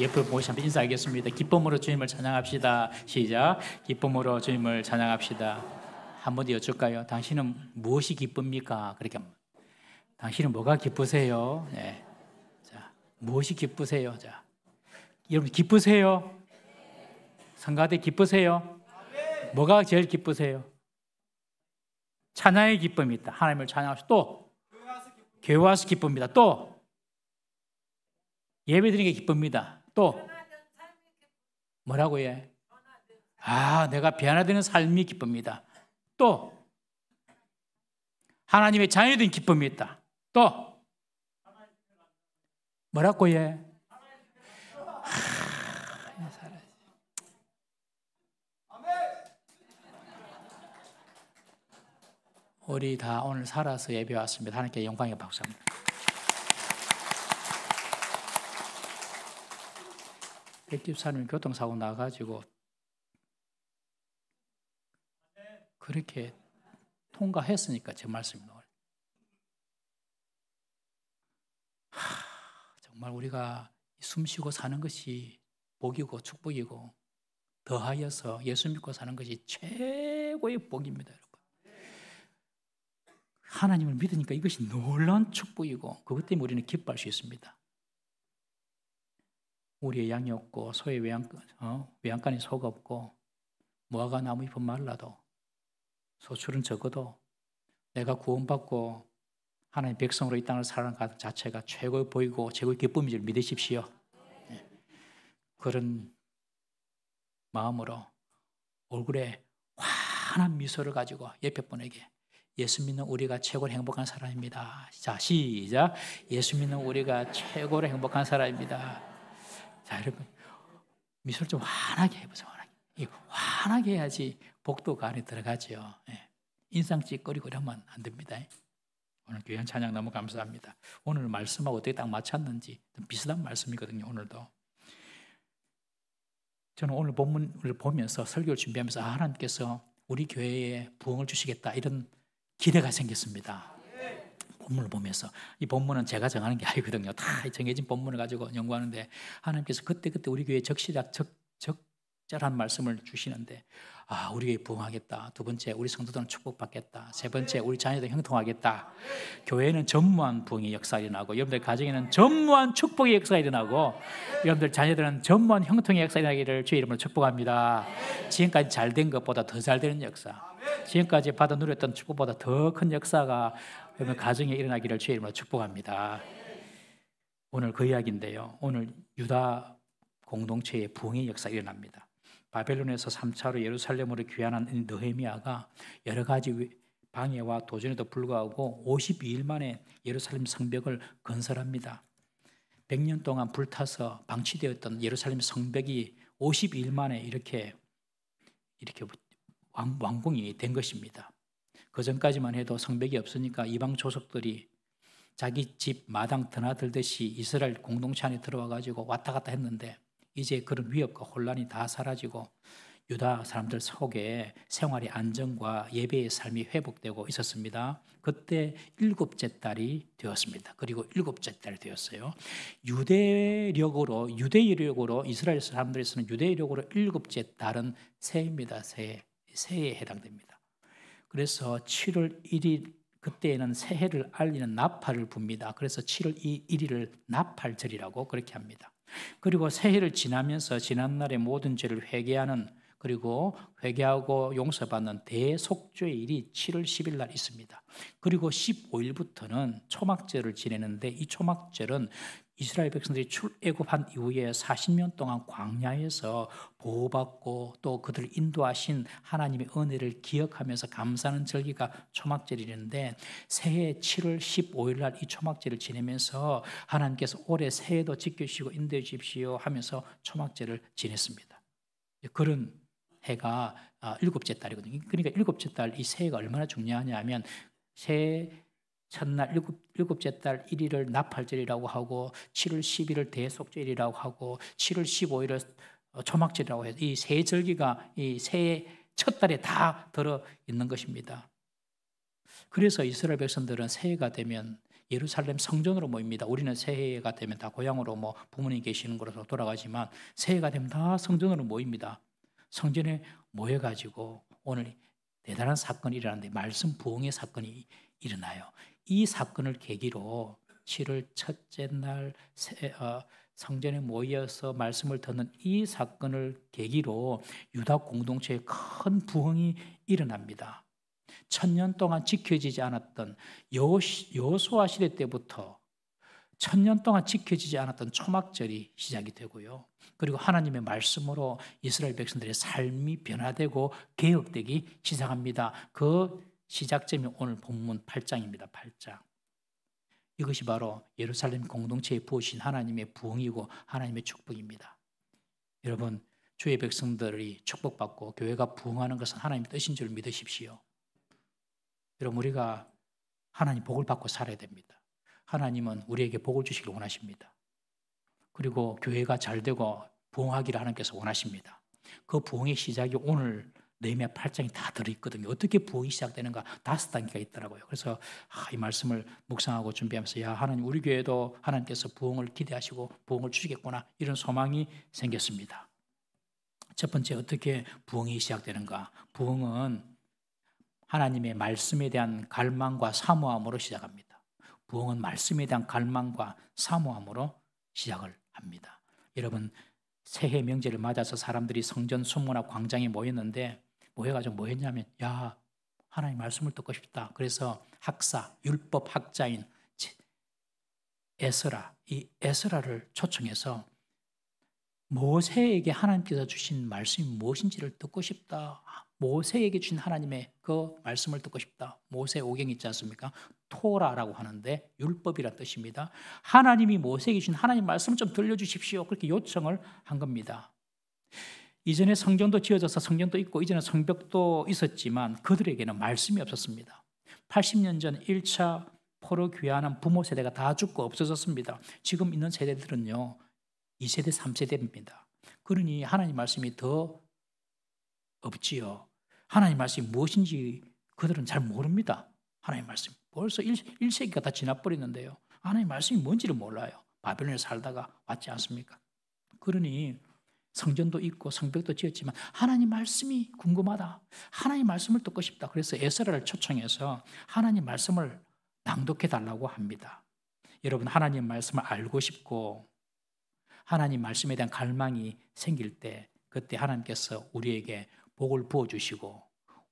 옆에 보시 한번 인사하겠습니다. 기쁨으로 주님을 찬양합시다. 시작. 기쁨으로 주님을 찬양합시다. 한번 여쭐까요? 당신은 무엇이 기쁩니까? 그렇게 당신은 뭐가 기쁘세요? 네. 자, 무엇이 기쁘세요? 자, 여러분 기쁘세요? 성가대 기쁘세요? 뭐가 제일 기쁘세요? 찬양의 기쁨이 있다. 하나님을 찬양하시고 또 교회 와서 기쁩니다. 또 예배 드리는 게 기쁩니다. 또 뭐라고 해? 내가 변화되는 삶이 기쁩니다. 또 하나님의 자녀된 기쁨이 있다. 또 뭐라고 해? 우리 다 오늘 살아서 예배 왔습니다. 하나님께 영광의 박수합니다. 백집사님 교통사고 나가지고 그렇게 통과했으니까 제 말씀입니다. 정말 우리가 숨쉬고 사는 것이 복이고 축복이고 더하여서 예수 믿고 사는 것이 최고의 복입니다. 여러분. 하나님을 믿으니까 이것이 놀라운 축복이고 그것 때문에 우리는 기뻐할 수 있습니다. 우리의 양이 없고 소의 외양간이 소가 없고 무화과 나무 잎은 말라도 소출은 적어도 내가 구원받고 하나님 백성으로 이 땅을 살아가는 자체가 최고의 복이고 최고의 기쁨인 줄 믿으십시오. 그런 마음으로 얼굴에 환한 미소를 가지고 옆에 분에게 예수 믿는 우리가 최고로 행복한 사람입니다. 자, 시작. 예수 믿는 우리가 최고로 행복한 사람입니다. 자, 여러분 미소를 좀 환하게 해보세요. 환하게 해야지 복도 그 안에 들어가죠. 인상 찌꺼리고 이러면 안 됩니다. 오늘 귀한 찬양 너무 감사합니다. 오늘 말씀하고 어떻게 딱 맞췄는지 좀 비슷한 말씀이거든요. 오늘도 저는 오늘 본문을 보면서 설교를 준비하면서 하나님께서 우리 교회에 부흥을 주시겠다 이런 기대가 생겼습니다. 본문을 보면서 이 본문은 제가 정하는 게 아니거든요. 다 정해진 본문을 가지고 연구하는데 하나님께서 그때그때 우리 교회에 적절한 말씀을 주시는데 우리 교회 부흥하겠다. 두 번째 우리 성도들은 축복받겠다. 세 번째 우리 자녀들 형통하겠다. 교회는 전무한 부흥의 역사가 일어나고 여러분들 가정에는 전무한 축복의 역사가 일어나고 여러분들 자녀들은 전무한 형통의 역사가 일어나기를 주의 이름으로 축복합니다. 지금까지 잘된 것보다 더 잘되는 역사, 지금까지 받아 누렸던 축복보다 더 큰 역사가 여러분 가정에 일어나기를 주의 이름으로 축복합니다. 오늘 그 이야기인데요. 오늘 유다 공동체의 부흥의 역사가 일어납니다. 바벨론에서 3차로 예루살렘으로 귀환한 느헤미야가 여러 가지 방해와 도전에도 불구하고 52일 만에 예루살렘 성벽을 건설합니다. 100년 동안 불타서 방치되었던 예루살렘 성벽이 52일 만에 이렇게 완공이 된 것입니다. 그 전까지만 해도 성벽이 없으니까 이방 조석들이 자기 집 마당 드나들듯이 이스라엘 공동체 안에 들어와 가지고 왔다 갔다 했는데 이제 그런 위협과 혼란이 다 사라지고 유다 사람들 속에 생활의 안정과 예배의 삶이 회복되고 있었습니다. 그때 7째 달이 되었습니다. 그리고 7째 달이 되었어요. 유대력으로 이스라엘 사람들에서는 유대력으로 7째 달은 새해입니다. 새해에 해당됩니다. 그래서 7월 1일 그때에는 새해를 알리는 나팔을 붑니다. 그래서 7월 1일을 나팔절이라고 그렇게 합니다. 그리고 새해를 지나면서 지난날의 모든 죄를 회개하는 그리고 회개하고 용서받는 대속죄일이 7월 10일 날 있습니다. 그리고 15일부터는 초막절을 지내는데 이 초막절은 이스라엘 백성들이 출애굽한 이후에 40년 동안 광야에서 보호받고 또 그들을 인도하신 하나님의 은혜를 기억하면서 감사하는 절기가 초막절이는데 새해 7월 15일 날 이 초막절을 지내면서 하나님께서 올해 새해도 지켜주시고 인도해 주십시오 하면서 초막절을 지냈습니다. 그런 해가 7째 달이거든요. 그러니까 7째 달 이 새해가 얼마나 중요하냐면 새해 첫날 7째 달 1일을 나팔절이라고 하고 7월 10일을 대속절이라고 하고 7월 15일을 초막절이라고 해서 이 세 절기가 이 새해 첫 달에 다 들어 있는 것입니다. 그래서 이스라엘 백성들은 새해가 되면 예루살렘 성전으로 모입니다. 우리는 새해가 되면 다 고향으로 뭐 부모님 계시는 곳으로 돌아가지만 새해가 되면 다 성전으로 모입니다. 성전에 모여가지고 오늘 대단한 사건이 일어나는데 말씀 부흥의 사건이 일어나요. 이 사건을 계기로 7월 첫째 날 성전에 모여서 말씀을 듣는 이 사건을 계기로 유다 공동체에 큰 부흥이 일어납니다. 1000년 동안 지켜지지 않았던 여호수아 시대 때부터 1000년 동안 지켜지지 않았던 초막절이 시작이 되고요. 그리고 하나님의 말씀으로 이스라엘 백성들의 삶이 변화되고 개혁되기 시작합니다. 그 시작점이 오늘 본문 8장입니다. 8장. 이것이 바로 예루살렘 공동체에 부으신 하나님의 부흥이고 하나님의 축복입니다. 여러분, 주의 백성들이 축복받고 교회가 부흥하는 것은 하나님의 뜻인 줄 믿으십시오. 여러분, 우리가 하나님 복을 받고 살아야 됩니다. 하나님은 우리에게 복을 주시기를 원하십니다. 그리고 교회가 잘 되고 부흥하기를 하나님께서 원하십니다. 그 부흥의 시작이 오늘 느헤미야 8장이 다 들어있거든요. 어떻게 부흥이 시작되는가 5단계가 있더라고요. 그래서 이 말씀을 묵상하고 준비하면서 야, 하나님 우리 교회도 하나님께서 부흥을 기대하시고 부흥을 주시겠구나 이런 소망이 생겼습니다. 첫 번째, 어떻게 부흥이 시작되는가? 부흥은 하나님의 말씀에 대한 갈망과 사모함으로 시작합니다. 부흥은 말씀에 대한 갈망과 사모함으로 시작을 합니다. 여러분, 새해 명제를 맞아서 사람들이 성전 수문화 광장에 모였는데 모여가지고 뭐 했냐면 야, 하나님 말씀을 듣고 싶다. 그래서 학사, 율법 학자인 에스라, 이 에스라를 초청해서 모세에게 하나님께서 주신 말씀이 무엇인지를 듣고 싶다. 모세에게 주신 하나님의 그 말씀을 듣고 싶다. 모세 오경 있지 않습니까? 토라라고 하는데 율법이란 뜻입니다. 하나님이 모세에게 주신 하나님 말씀을 좀 들려주십시오. 그렇게 요청을 한 겁니다. 이전에 성전도 지어져서 성전도 있고 이전에 성벽도 있었지만 그들에게는 말씀이 없었습니다. 80년 전 1차 포로 귀환한 부모 세대가 다 죽고 없어졌습니다. 지금 있는 세대들은요 2세대, 3세대입니다. 그러니 하나님 말씀이 더 없지요. 하나님 말씀이 무엇인지 그들은 잘 모릅니다. 하나님 말씀. 벌써 1세기가 다 지나버렸는데요. 하나님 말씀이 뭔지를 몰라요. 바벨론에 살다가 왔지 않습니까? 그러니 성전도 있고 성벽도 지었지만 하나님 말씀이 궁금하다. 하나님 말씀을 듣고 싶다. 그래서 에스라를 초청해서 하나님 말씀을 낭독해 달라고 합니다. 여러분, 하나님 말씀을 알고 싶고 하나님 말씀에 대한 갈망이 생길 때 그때 하나님께서 우리에게 복을 부어주시고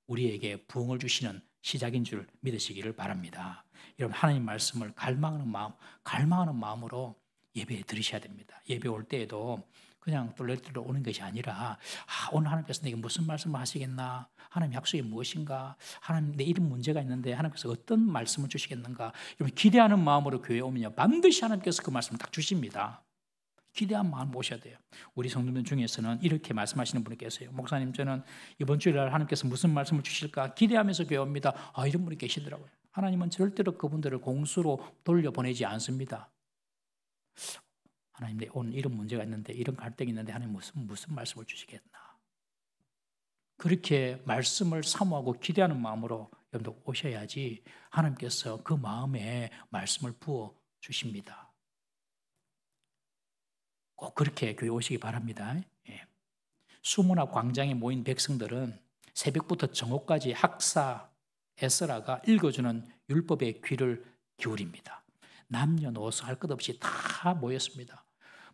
우리에게 부흥을 주시는 시작인 줄 믿으시기를 바랍니다. 여러분, 하나님 말씀을 갈망하는 마음으로 예배에 들으셔야 됩니다. 예배 올 때에도 그냥 똘똘똘 오는 것이 아니라 오늘 하나님께서 내게 무슨 말씀을 하시겠나? 하나님 약속이 무엇인가? 하나님 내 이런 문제가 있는데 하나님께서 어떤 말씀을 주시겠는가? 여러분, 기대하는 마음으로 교회에 오면요 반드시 하나님께서 그 말씀을 딱 주십니다. 기대한 마음 모셔야 돼요. 우리 성도들 중에서는 이렇게 말씀하시는 분이 계세요. 목사님, 저는 이번 주일날 하나님께서 무슨 말씀을 주실까 기대하면서 교회 옵니다. 이런 분이 계시더라고요. 하나님은 절대로 그분들을 공수로 돌려보내지 않습니다. 하나님, 오늘 이런 문제가 있는데 이런 갈등이 있는데 하나님 무슨 말씀을 주시겠나. 그렇게 말씀을 사모하고 기대하는 마음으로 여러분들 오셔야지 하나님께서 그 마음에 말씀을 부어 주십니다. 꼭 그렇게 교회 오시기 바랍니다. 수문화 광장에 모인 백성들은 새벽부터 정오까지 학사 에스라가 읽어주는 율법의 귀를 기울입니다. 남녀노소 할 것 없이 다 모였습니다.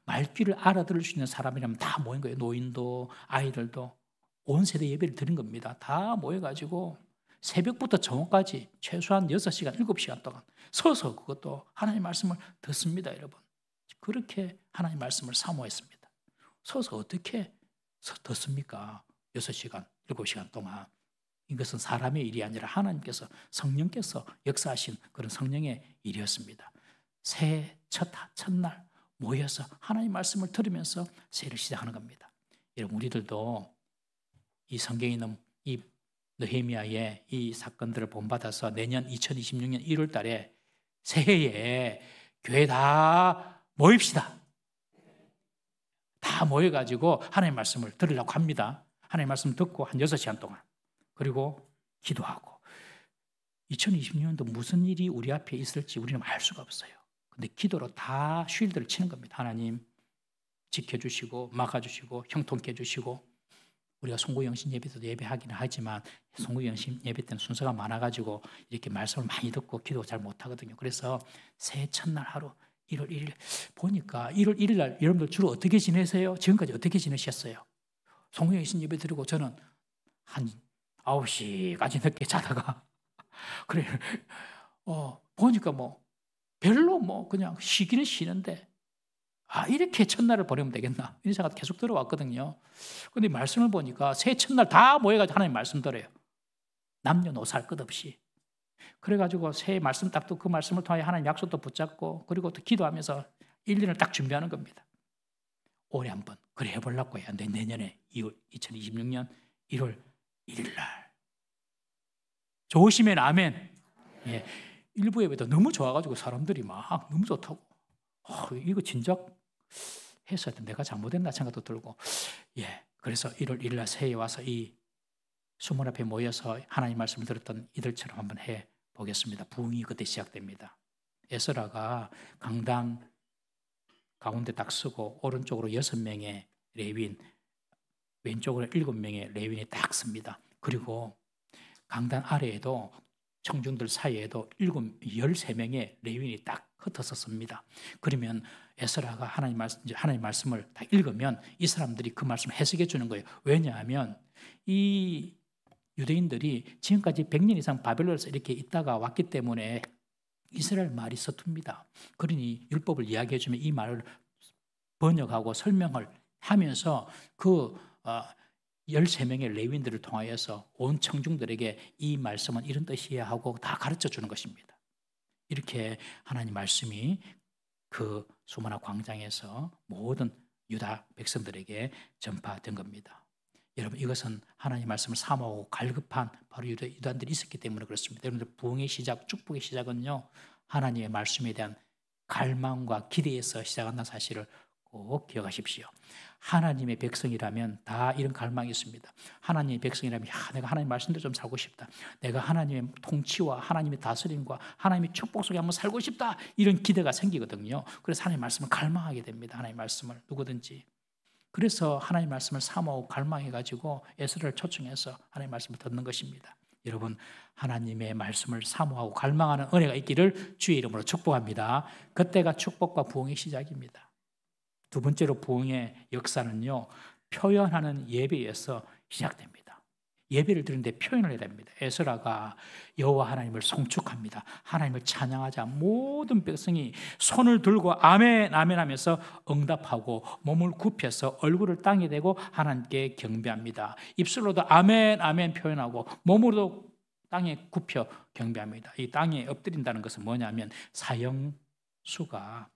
말귀를 알아들을 수 있는 사람이라면 다 모인 거예요. 노인도 아이들도 온 세대 예배를 드린 겁니다. 다 모여가지고 새벽부터 정오까지 최소한 6시간, 7시간 동안 서서 그것도 하나님 말씀을 듣습니다. 여러분, 그렇게 하나님 말씀을 사모했습니다. 서서 어떻게 듣습니까? 6시간, 7시간 동안. 이것은 사람의 일이 아니라 하나님께서, 성령께서 역사하신 그런 성령의 일이었습니다. 새해 첫날 모여서 하나님 말씀을 들으면서 새해를 시작하는 겁니다. 여러분, 우리들도 이 성경에 있는 이 느헤미야의 이 사건들을 본받아서 내년 2026년 1월 달에 새해에 교회 다 모입시다. 다 모여가지고 하나님 말씀을 들으려고 합니다. 하나님 말씀 듣고 한 6시간 동안. 그리고 기도하고 2026년도 무슨 일이 우리 앞에 있을지 우리는 알 수가 없어요. 근데 기도로 다 쉴드를 치는 겁니다. 하나님 지켜주시고 막아주시고 형통케 해주시고, 우리가 송구영신 예배 때도 예배하기는 하지만 송구영신 예배 때는 순서가 많아가지고 이렇게 말씀을 많이 듣고 기도 잘 못하거든요. 그래서 새해 첫날 하루 1월 1일 보니까 1월 1일 날 여러분들 주로 어떻게 지내세요? 지금까지 어떻게 지내셨어요? 송구영신 예배 드리고 저는 한 9시까지 늦게 자다가 그래 보니까 뭐 별로 뭐 그냥 쉬기는 쉬는데 이렇게 첫날을 보내면 되겠나 이런 생각이 계속 들어왔거든요. 그런데 말씀을 보니까 새해 첫날 다 모여가지고 하나님 말씀 들어요. 남녀노소 할 것 없이. 그래가지고 새해 말씀 딱 또 그 말씀을 통해 하나님 약속도 붙잡고, 그리고 또 기도하면서 1년을 딱 준비하는 겁니다. 올해 한번 그래 해보려고 해요. 내년에 2026년 1월 1일 날 좋으시면 아멘. 예, 일부 예배도 너무 좋아가지고 사람들이 막 너무 좋다고, 이거 진작 했어야 돼, 내가 잘못했나 생각도 들고, 그래서 1월 1일 날 새해에 와서 이 수문 앞에 모여서 하나님 말씀을 들었던 이들처럼 한번 해보겠습니다. 부흥이 그때 시작됩니다. 에스라가 강단 가운데 딱 서고 오른쪽으로 6명의 레위인, 왼쪽으로 7명의 레위인이 딱 섭니다. 그리고 강단 아래에도 청중들 사이에도 13명의 레위인이 딱 흩어서 섭니다. 그러면 에스라가 하나님 말씀을 다 읽으면 이 사람들이 그 말씀을 해석해 주는 거예요. 왜냐하면 이 유대인들이 지금까지 100년 이상 바벨론에서 이렇게 있다가 왔기 때문에 이스라엘 말이 서툽니다. 그러니 율법을 이야기해 주면 이 말을 번역하고 설명을 하면서 그 13명의 레위인들을 통하여서 온 청중들에게 이 말씀은 이런 뜻이야 하고 다 가르쳐 주는 것입니다. 이렇게 하나님 말씀이 그 수문화 광장에서 모든 유다 백성들에게 전파된 겁니다. 여러분, 이것은 하나님 말씀을 사모하고 갈급한 바로 유다인들이 있었기 때문에 그렇습니다. 여러분들, 부흥의 시작, 축복의 시작은요, 하나님의 말씀에 대한 갈망과 기대에서 시작한다는 사실을 꼭 기억하십시오. 하나님의 백성이라면 다 이런 갈망이 있습니다. 하나님의 백성이라면 내가 하나님 말씀대로 좀 살고 싶다, 내가 하나님의 통치와 하나님의 다스림과 하나님의 축복 속에 한번 살고 싶다, 이런 기대가 생기거든요. 그래서 하나님 말씀을 갈망하게 됩니다. 하나님 말씀을 누구든지. 그래서 하나님 말씀을 사모하고 갈망해가지고 에스라를 초청해서 하나님 말씀을 듣는 것입니다. 여러분, 하나님의 말씀을 사모하고 갈망하는 은혜가 있기를 주의 이름으로 축복합니다. 그때가 축복과 부흥의 시작입니다. 두 번째로 부흥의 역사는요, 표현하는 예배에서 시작됩니다. 예배를 드리는데 표현을 해야 됩니다. 에스라가 여호와 하나님을 송축합니다. 하나님을 찬양하자 모든 백성이 손을 들고 아멘 아멘 하면서 응답하고 몸을 굽혀서 얼굴을 땅에 대고 하나님께 경배합니다. 입술로도 아멘 아멘 표현하고 몸으로도 땅에 굽혀 경배합니다. 이 땅에 엎드린다는 것은 뭐냐면 사형수가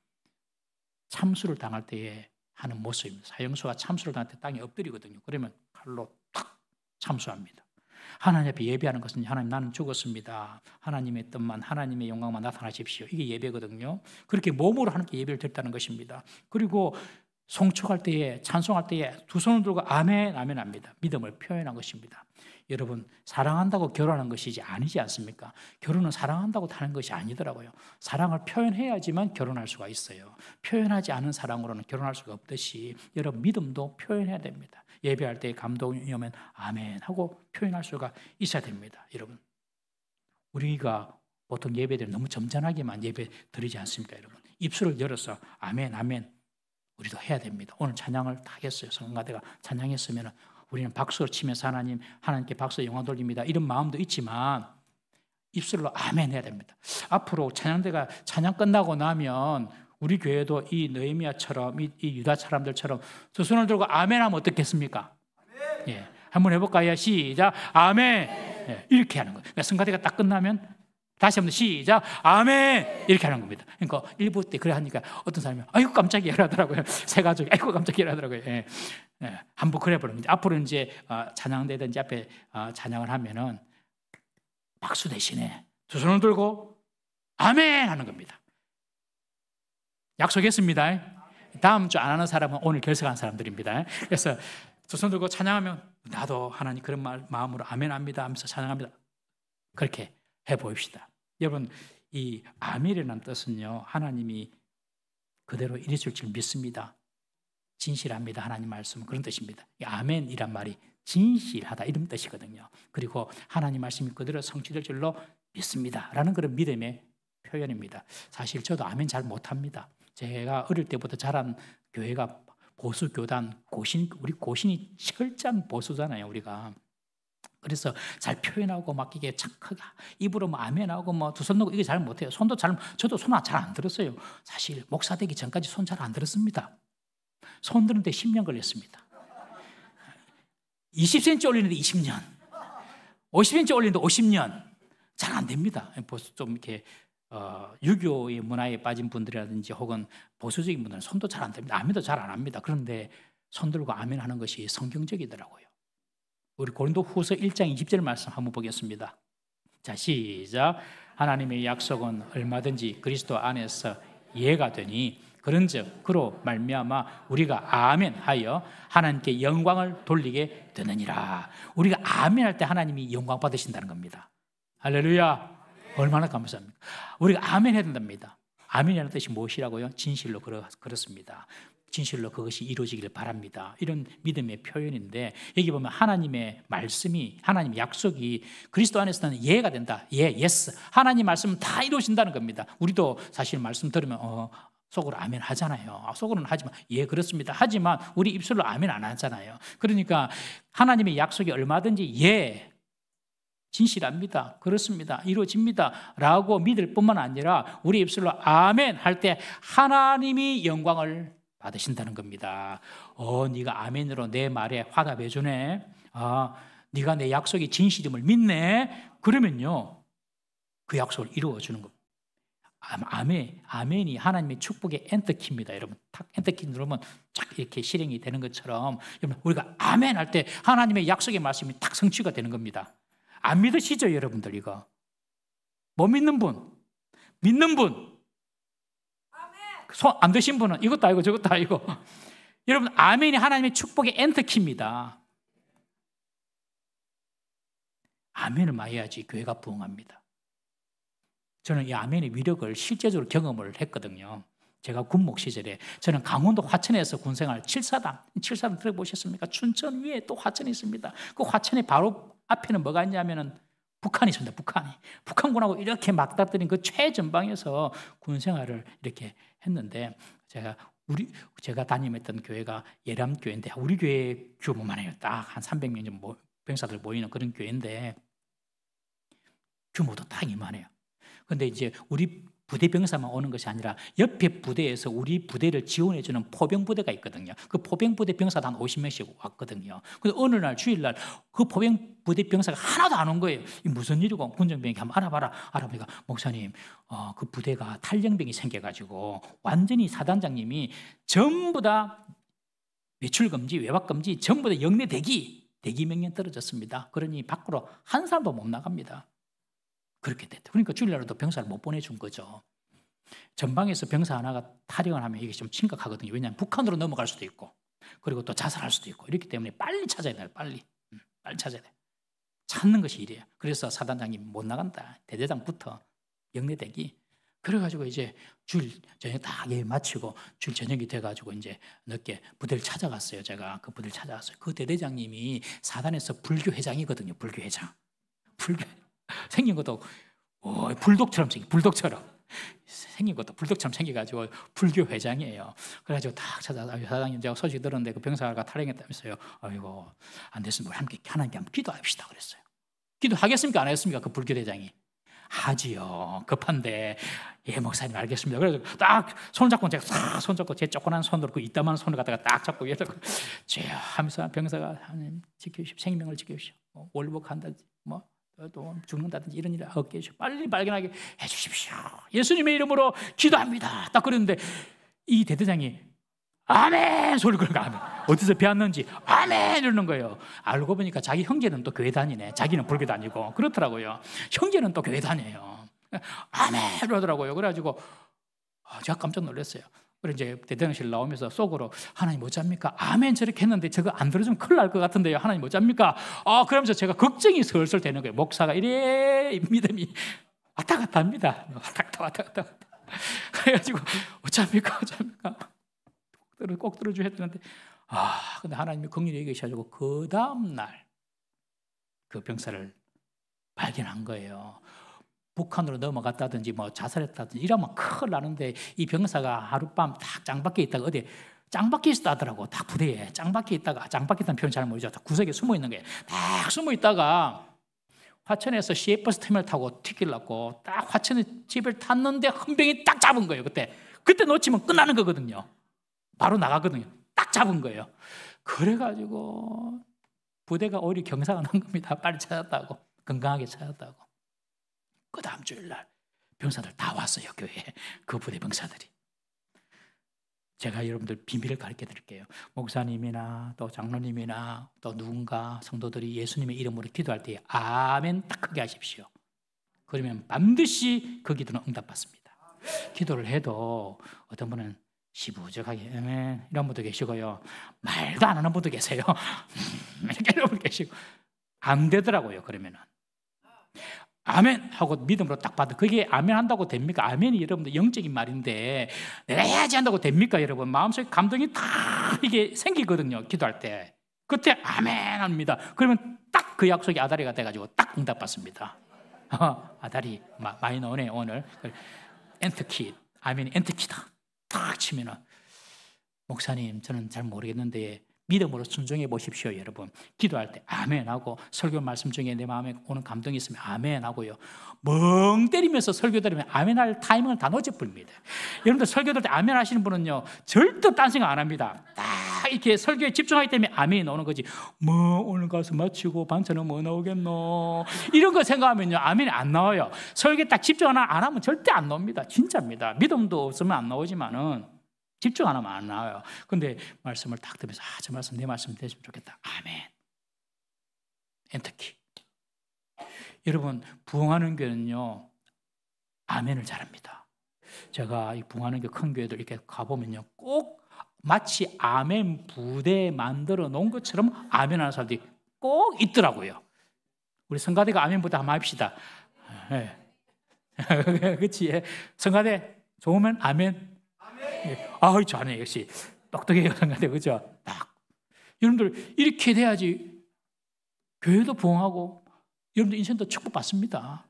참수를 당할 때에 하는 모습입니다. 사형수가 참수를 당할 때 땅에 엎드리거든요. 그러면 칼로 탁 참수합니다. 하나님 앞에 예배하는 것은 하나님, 나는 죽었습니다. 하나님의 뜻만, 하나님의 영광만 나타나십시오. 이게 예배거든요. 그렇게 몸으로 하나님께 예배를 드렸다는 것입니다. 그리고 송축할 때에, 찬송할 때에 두 손을 들고 아멘 아멘 합니다. 믿음을 표현한 것입니다. 여러분, 사랑한다고 결혼하는 것이지 아니지 않습니까? 결혼은 사랑한다고 하는 것이 아니더라고요. 사랑을 표현해야지만 결혼할 수가 있어요. 표현하지 않은 사랑으로는 결혼할 수가 없듯이 여러분, 믿음도 표현해야 됩니다. 예배할 때 감동이 오면 아멘 하고 표현할 수가 있어야 됩니다. 여러분, 우리가 보통 예배를 너무 점잖하게만 예배 드리지 않습니까? 여러분, 입술을 열어서 아멘 아멘 우리도 해야 됩니다. 오늘 찬양을 다 했어요. 성가대가 찬양했으면 우리는 박수를 치면서 하나님께 박수 영광 돌립니다, 이런 마음도 있지만 입술로 아멘 해야 됩니다. 앞으로 찬양대가 찬양 끝나고 나면 우리 교회도 이 느헤미야처럼 이 유다 사람들처럼 두 손을 들고 아멘 하면 어떻겠습니까? 예, 한번 해볼까요? 시작 아멘. 예, 이렇게 하는 거예요. 그러니까 성가대가 딱 끝나면 다시 한번 시작 아멘 이렇게 하는 겁니다. 그러니까 일부 때 그래 하니까 어떤 사람이 아이고 깜짝이야 이러더라고요. 새 가족이 아이고 깜짝이야 이러더라고요. 예, 예, 한번 그래 버리는 거죠. 앞으로 이제 찬양대든지 앞에 찬양을 하면은 박수 대신에 두 손을 들고 아멘 하는 겁니다. 약속했습니다. 다음 주 안 하는 사람은 오늘 결석한 사람들입니다. 그래서 두 손 들고 찬양하면 나도 하나님 그런 마음으로 아멘 합니다 하면서 찬양합니다. 그렇게 해봅시다. 여러분, 이 아멘이라는 뜻은요, 하나님이 그대로 이루실 줄 믿습니다. 진실합니다. 하나님 말씀은 그런 뜻입니다. 이 아멘이란 말이 진실하다 이런 뜻이거든요. 그리고 하나님 말씀이 그대로 성취될 줄로 믿습니다 라는 그런 믿음의 표현입니다. 사실 저도 아멘 잘 못합니다. 제가 어릴 때부터 자란 교회가 보수교단, 우리 고신이 철저한 보수잖아요, 우리가. 그래서 잘 표현하고 막 이게 착하게 입으로 뭐 아멘하고 뭐 두 손 놓고 이게 잘 못해요. 저도 손 잘 안 들었어요. 사실 목사 되기 전까지 손 잘 안 들었습니다. 손 드는데 10년 걸렸습니다. 20cm 올리는데 20년, 50cm 올리는데 50년. 잘 안 됩니다. 좀 이렇게 유교의 문화에 빠진 분들이라든지 혹은 보수적인 분들은 손도 잘 안 됩니다. 아멘도 잘 안 합니다. 그런데 손 들고 아멘 하는 것이 성경적이더라고요. 우리 고린도 후서 1장 20절 말씀 한번 보겠습니다. 자, 시작. 하나님의 약속은 얼마든지 그리스도 안에서 예가 되니 그런즉 그로 말미암아 우리가 아멘하여 하나님께 영광을 돌리게 되느니라. 우리가 아멘할 때 하나님이 영광 받으신다는 겁니다. 할렐루야. 얼마나 감사합니까? 우리가 아멘해야 된답니다. 아멘이라는 뜻이 무엇이라고요? 진실로 그렇습니다. 진실로 그것이 이루어지기를 바랍니다. 이런 믿음의 표현인데, 여기 보면 하나님의 말씀이, 하나님의 약속이 그리스도 안에서는 예가 된다. 예스. 하나님 말씀은 다 이루어진다는 겁니다. 우리도 사실 말씀 들으면 속으로 아멘 하잖아요. 속으로는 하지만 그렇습니다. 하지만 우리 입술로 아멘 안 하잖아요. 그러니까 하나님의 약속이 얼마든지 진실합니다. 그렇습니다. 이루어집니다. 라고 믿을 뿐만 아니라 우리 입술로 아멘 할 때 하나님이 영광을 받으신다는 겁니다. 네가 아멘으로 내 말에 화답해 주네. 네가 내 약속이 진실임을 믿네. 그러면요, 그 약속을 이루어 주는 겁니다. 아멘이 하나님의 축복의 엔터키입니다. 여러분, 탁 엔터키 누르면 쫙 이렇게 실행이 되는 것처럼, 여러분, 우리가 아멘 할 때 하나님의 약속의 말씀이 탁 성취가 되는 겁니다. 안 믿으시죠, 여러분들? 이거 못 믿는 분, 믿는 분, 손 안 드신 분은 이것도 아니고 저것도 아니고 여러분, 아멘이 하나님의 축복의 엔터키입니다. 아멘을 많이 해야지 교회가 부흥합니다. 저는 이 아멘의 위력을 실제적으로 경험을 했거든요. 제가 군목 시절에 저는 강원도 화천에서 군생활 7사단 들어보셨습니까? 춘천 위에 또 화천이 있습니다. 그 화천의 바로 앞에는 뭐가 있냐면은 북한이 있습니다. 북한군하고 이렇게 맞닥뜨린 그 최전방에서 군생활을 이렇게 했는데, 제가 담임했던 교회가 예람교회인데 우리 교회 규모만 해요. 딱 한 300명 정도 병사들 모이는 그런 교회인데 규모도 딱 이만해요. 근데 이제 우리 부대 병사만 오는 것이 아니라 옆에 부대에서 우리 부대를 지원해주는 포병부대가 있거든요. 그 포병부대 병사도 한 50명씩 왔거든요. 근데 어느 날 주일날 그 포병부대 병사가 하나도 안 온 거예요. 이 무슨 일이고 군정병이 한번 알아보니까 목사님, 그 부대가 탈영병이 생겨가지고 완전히 사단장님이 전부 다 외출금지, 외박금지, 전부 다 영내 대기 명령 떨어졌습니다. 그러니 밖으로 한 사람도 못 나갑니다. 그렇게 됐다. 그러니까 주일날도 병사를 못 보내준 거죠. 전방에서 병사 하나가 탈영을 하면 이게 좀 심각하거든요. 왜냐하면 북한으로 넘어갈 수도 있고, 그리고 또 자살할 수도 있고, 이렇기 때문에 빨리 찾아야 돼요. 빨리 찾아야 돼. 찾는 것이 일이에요. 그래서 사단장님 못 나간다. 대대장부터 영내대기. 그래가지고 이제 주일 저녁 다 마치고 주일 저녁이 돼가지고 이제 늦게 부대를 찾아갔어요. 제가 그 부대를 찾아갔어요. 그 대대장님이 사단에서 불교회장이거든요. 불교회장. 생긴 것도 불독처럼 생긴 것도 불독처럼 생겨가지고 불교회장이에요. 그래가지고 딱 찾아서 사장님, 제가 소식 들었는데 그 병사가 탈영했다면서요. 아이고, 안 됐으면 하나님께 한번 기도합시다 그랬어요. 기도하겠습니까? 안 하겠습니까? 그 불교대장이. 하지요. 급한데. 목사님 알겠습니다. 그래서 딱 손잡고 제가 싹 손잡고 제 조그만 손으로 그 이따만 손을 갖다가 딱 잡고 위에다 죄야 하면서 병사가 하나님 지켜주십시오. 생명을 지켜주십시오. 월복한다든지 또 죽는다든지 이런 일을 얻게 해주십시오. 빨리 발견하게 해주십시오. 예수님의 이름으로 기도합니다. 딱 그랬는데 이 대대장이 아멘 소리를 그런 거, 아멘. 어디서 배웠는지 아멘 이러는 거예요. 알고 보니까 자기 형제는 또 교회 다니네. 자기는 불교 다니고 그렇더라고요. 형제는 또 교회 다녀요. 아멘 이러더라고요. 그래가지고 제가 깜짝 놀랐어요. 그래 이제 대통령실 나오면서 속으로 하나님 어쩝니까? 아멘 저렇게 했는데 저거 안 들어주면 큰일 날 것 같은데요. 하나님 어쩝니까? 그러면서 제가 걱정이 슬슬 되는 거예요. 목사가 이래 믿음이 왔다 갔다 합니다. 왔다 갔다. 그래가지고 어쩝니까? 꼭 들어줘야 되는데 근데 하나님이 긍휼히 여기셔가지고 그 다음날 그 병사를 발견한 거예요. 북한으로 넘어갔다든지 뭐 자살했다든지 이러면 큰일 나는데 이 병사가 하룻밤 딱 짱박혀 있다가 어디 짱박혀 있었다 하더라고. 딱 부대에 짱박혀 있다가, 짱박혀 있다는 표현 잘 모르죠. 구석에 숨어 있는 거예요. 딱 숨어 있다가 화천에서 시외버스 터미널 타고 튀기려고 딱 화천에 집을 탔는데 헌병이 딱 잡은 거예요. 그때 놓치면 끝나는 거거든요. 바로 나가거든요. 딱 잡은 거예요. 그래가지고 부대가 오히려 경사가 난 겁니다. 빨리 찾았다고, 건강하게 찾았다고. 그 다음 주일날 병사들 다 왔어요. 교회에. 그 부대 병사들이. 제가 여러분들 비밀을 가르쳐 드릴게요. 목사님이나 또 장로님이나 또 누군가 성도들이 예수님의 이름으로 기도할 때 아멘 딱 크게 하십시오. 그러면 반드시 그 기도는 응답받습니다. 기도를 해도 어떤 분은 시부적하게 아멘 이런 분도 계시고요. 말도 안 하는 분도 계세요. 이렇게 이런 분 계시고 안 되더라고요. 그러면은 아멘 하고 믿음으로 딱 받아. 그게 아멘 한다고 됩니까? 아멘이 여러분들 영적인 말인데 내가 해야지 한다고 됩니까? 여러분 마음속에 감동이 다 이게 생기거든요. 기도할 때 그때 아멘 합니다. 그러면 딱 그 약속이 아다리가 돼가지고 딱 응답받습니다. 아다리 많이 나오네 오늘. 엔트키 아멘이 엔트키다 딱 치면은 목사님 저는 잘 모르겠는데 믿음으로 순종해 보십시오. 여러분 기도할 때 아멘 하고 설교 말씀 중에 내 마음에 오는 감동이 있으면 아멘 하고요. 멍 때리면서 설교 들으면 아멘 할 타이밍을 다 놓쳐버립니다. 여러분들 설교 들 때 아멘 하시는 분은요 절대 딴 생각 안 합니다. 딱 이렇게 설교에 집중하기 때문에 아멘이 나오는 거지. 뭐 오늘 가서 마치고 반찬은 뭐 나오겠노 이런 거 생각하면요 아멘이 안 나와요. 설교에 딱 집중 안 하면 절대 안 나옵니다. 진짜입니다. 믿음도 없으면 안 나오지만은 집중 안 하면 안 나와요. 근데 말씀을 딱 들으면서 저 말씀 내 말씀 되시면 좋겠다. 아멘. 엔터키. 여러분 부흥하는 교회는요 아멘을 잘합니다. 제가 이 부흥하는 교회 큰 교회들 이렇게 가보면요 꼭 마치 아멘 부대 만들어 놓은 것처럼 아멘 하는 사람들이 꼭 있더라고요. 우리 성가대가 아멘 부대 한번 합시다. 네. 그렇지. 성가대 좋으면 아멘. 잘하네. 역시 똑똑해요. 성가대 그죠? 딱 여러분들 이렇게 돼야지 교회도 부흥하고 여러분들 인생도 축복받습니다.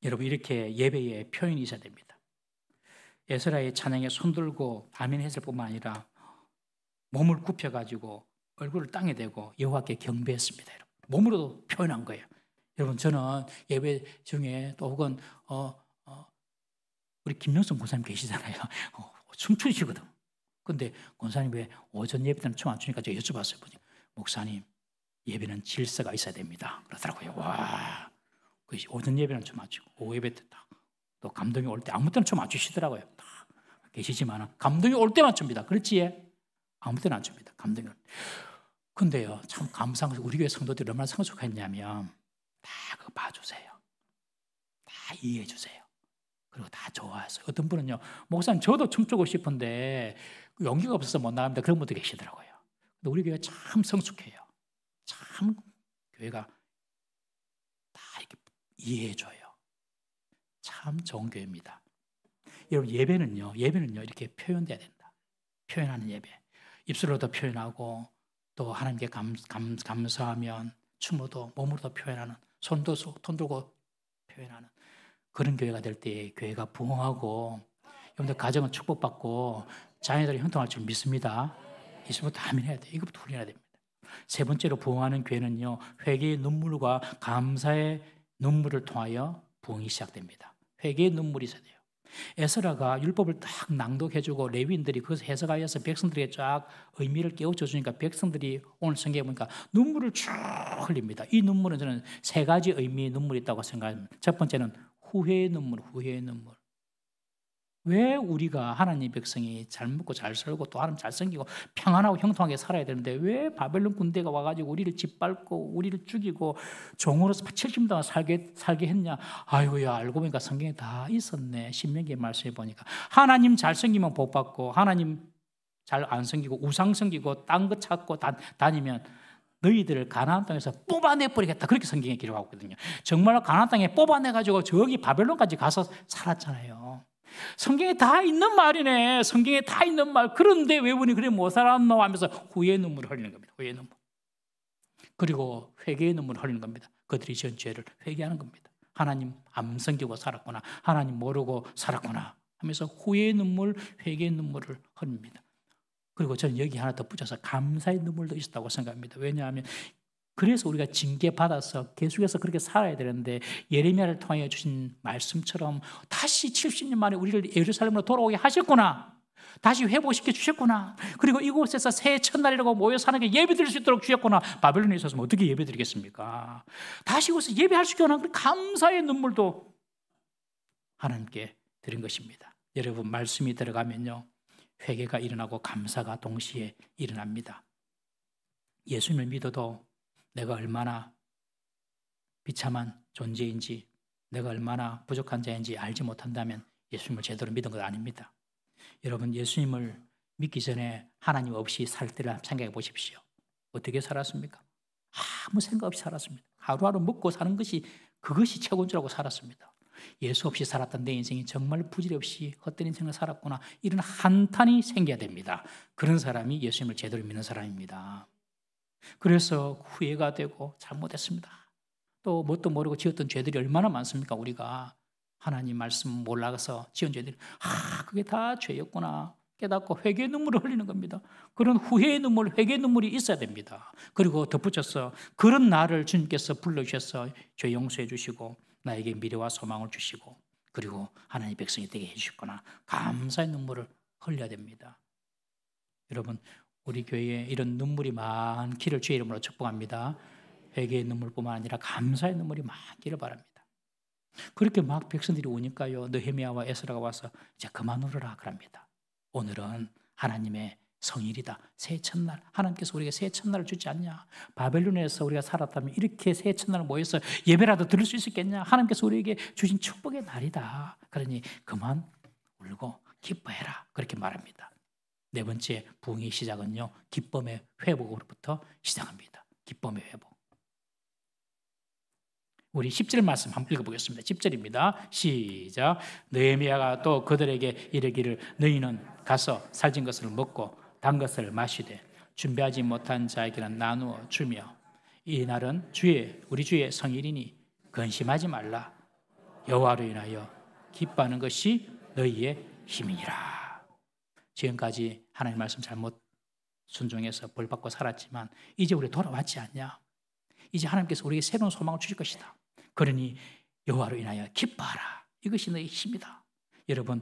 여러분 이렇게 예배의 표현이 있어야 됩니다. 에스라의 찬양에 손들고 아멘 했을 뿐만 아니라 몸을 굽혀가지고 얼굴을 땅에 대고 여호와께 경배했습니다. 여러분. 몸으로도 표현한 거예요. 여러분 저는 예배 중에 또 혹은 우리 김영선 권사님 계시잖아요. 춤추시거든. 근데 권사님 왜 오전 예배 때는 춤 안 추니까 제가 여쭤봤어요. 목사님 예배는 질서가 있어야 됩니다. 그러더라고요. 와, 오전 예배는 춤 안 추고 오후 예배 때 또 감동이 올 때 아무 때나 춤 안 추시더라고요. 계시지만 감동이 올 때만 춥니다. 그렇지? 아무 때나 안 춥니다. 감동이 올 때. 근데요 참 감사한 것이 우리 교회 성도들이 얼마나 성숙했냐면 다 그거 봐주세요. 다 이해해 주세요. 그리고 다 좋아했어요. 어떤 분은요 목사님 저도 춤추고 싶은데 용기가 없어서 못 나갑니다. 그런 분도 계시더라고요. 근데 우리 교회 참 성숙해요. 참 교회가 다 이렇게 이해해줘요. 참 좋은 교회입니다. 여러분 예배는요 이렇게 표현돼야 된다. 표현하는 예배. 입술로도 표현하고 또 하나님께 감사하면 춤으로도 몸으로도 표현하는 손 들고 표현하는 그런 교회가 될 때 교회가 부흥하고 여러분들 가정은 축복받고 자녀들이 형통할 줄 믿습니다. 이제부터 아멘 해야 돼. 이것부터 훈련해야 됩니다. 세 번째로 부흥하는 교회는요 회개의 눈물과 감사의 눈물을 통하여 부흥이 시작됩니다. 회개의 눈물이 있어야 돼요. 에스라가 율법을 딱 낭독해주고 레위인들이 그것을 해석하여서 백성들에게 쫙 의미를 깨우쳐주니까 백성들이 오늘 성경에 보니까 눈물을 쭉 흘립니다. 이 눈물은 저는 세 가지 의미의 눈물이 있다고 생각합니다. 첫 번째는 후회의 눈물, 후회의 눈물. 왜 우리가 하나님 백성이 잘 먹고 잘 살고 또 하나님 잘 섬기고 평안하고 형통하게 살아야 되는데 왜 바벨론 군대가 와가지고 우리를 짓밟고 우리를 죽이고 종으로서 70년 동안 살게 했냐? 아이고야, 알고 보니까 성경에 다 있었네. 신명기의 말씀해 보니까 하나님 잘 섬기면 복 받고 하나님 잘 안 섬기고 우상 섬기고 딴 거 찾고 다니면 너희들을 가나안 땅에서 뽑아내버리겠다. 그렇게 성경에 기록하고 있거든요. 정말 가나안 땅에 뽑아내가지고 저기 바벨론까지 가서 살았잖아요. 성경에 다 있는 말이네. 성경에 다 있는 말. 그런데 왜 우리 그래 못 살았노 하면서 후회의 눈물을 흘리는 겁니다. 후회의 눈물. 그리고 회개의 눈물을 흘리는 겁니다. 그들이 지은 죄를 회개하는 겁니다. 하나님 안 섬기고 살았구나. 하나님 모르고 살았구나 하면서 후회의 눈물, 회개의 눈물을 흘립니다. 그리고 저는 여기 하나 덧붙여서 감사의 눈물도 있었다고 생각합니다. 왜냐하면 그래서 우리가 징계받아서 계속해서 그렇게 살아야 되는데 예레미야를 통해 주신 말씀처럼 다시 70년 만에 우리를 예루살렘으로 돌아오게 하셨구나. 다시 회복시켜 주셨구나. 그리고 이곳에서 새 첫날이라고 모여 사는 게 예배드릴 수 있도록 주셨구나. 바벨론에 있어서 어떻게 예배드리겠습니까? 다시 이곳에서 예배할 수 있게 하는 감사의 눈물도 하나님께 드린 것입니다. 여러분, 말씀이 들어가면요, 회개가 일어나고 감사가 동시에 일어납니다. 예수님을 믿어도 내가 얼마나 비참한 존재인지, 내가 얼마나 부족한 자인지 알지 못한다면 예수님을 제대로 믿은 것 아닙니다. 여러분, 예수님을 믿기 전에 하나님 없이 살 때를 생각해 보십시오. 어떻게 살았습니까? 아무 생각 없이 살았습니다. 하루하루 먹고 사는 것이 그것이 최고인 줄 알고 살았습니다. 예수 없이 살았던 내 인생이 정말 부질없이 헛된 인생을 살았구나, 이런 한탄이 생겨야 됩니다. 그런 사람이 예수님을 제대로 믿는 사람입니다. 그래서 후회가 되고 잘못했습니다. 또 뭣도 모르고 지었던 죄들이 얼마나 많습니까? 우리가 하나님 말씀 몰라서 지은 죄들이 그게 다 죄였구나 깨닫고 회개의 눈물을 흘리는 겁니다. 그런 후회의 눈물, 회개의 눈물이 있어야 됩니다. 그리고 덧붙여서 그런 나를 주님께서 불러주셔서 죄 용서해 주시고 나에게 미래와 소망을 주시고 그리고 하나님의 백성이 되게 해주셨구나, 감사의 눈물을 흘려야 됩니다. 여러분, 우리 교회에 이런 눈물이 많기를 주의 이름으로 축복합니다. 회개의 눈물뿐만 아니라 감사의 눈물이 많기를 바랍니다. 그렇게 막 백성들이 오니까요, 느헤미야와 에스라가 와서 이제 그만 울어라 그럽니다. 오늘은 하나님의 성일이다. 새 첫날, 하나님께서 우리에게 새 첫날을 주지 않냐? 바벨론에서 우리가 살았다면 이렇게 새 첫날 모여서 예배라도 드릴 수 있었겠냐? 하나님께서 우리에게 주신 축복의 날이다. 그러니 그만 울고 기뻐해라, 그렇게 말합니다. 네 번째 부흥의 시작은요, 기쁨의 회복으로부터 시작합니다. 기쁨의 회복. 우리 10절 말씀 한번 읽어보겠습니다. 10절입니다. 시작. 느헤미야가 또 그들에게 이르기를 너희는 가서 살진 것을 먹고 단 것을 마시되 준비하지 못한 자에게는 나누어 주며 이 날은 우리 주의 성일이니 근심하지 말라. 여호와로 인하여 기뻐하는 것이 너희의 힘이니라. 지금까지 하나님 말씀 잘못 순종해서 벌받고 살았지만 이제 우리 돌아왔지 않냐? 이제 하나님께서 우리에게 새로운 소망을 주실 것이다. 그러니 여호와로 인하여 기뻐하라. 이것이 너의 힘이다. 여러분,